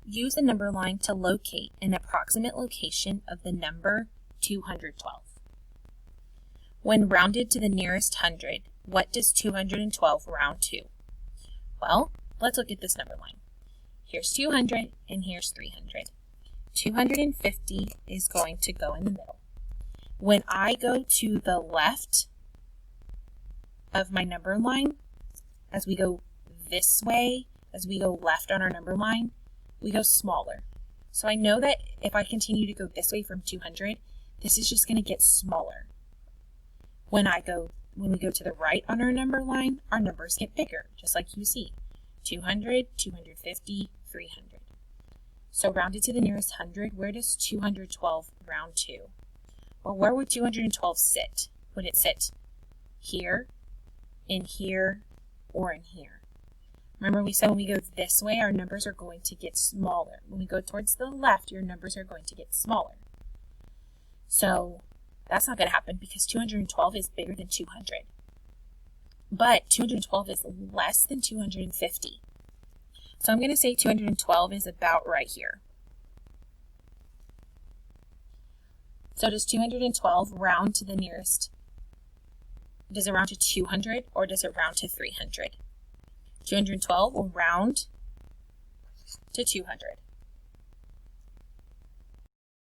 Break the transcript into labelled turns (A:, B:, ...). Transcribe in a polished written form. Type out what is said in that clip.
A: use the number line to locate an approximate location of the number 212. When rounded to the nearest hundred, what does 212 round to? Well, let's look at this number line. Here's 200 and here's 300. 250 is going to go in the middle. When I go to the left of my number line, as we go this way, as we go left on our number line, we go smaller. So I know that if I continue to go this way from 200, this is just going to get smaller. When we go to the right on our number line, our numbers get bigger, just like you see. 200, 250, 300. So rounded to the nearest hundred, where does 212 round to? Well, where would 212 sit? Would it sit here, in here, or in here? Remember we said when we go this way, our numbers are going to get smaller. When we go towards the left, your numbers are going to get smaller. So that's not going to happen because 212 is bigger than 200. But 212 is less than 250. So I'm going to say 212 is about right here. So does 212 round to the nearest? Does it round to 200 or does it round to 300? 212 will round to 200.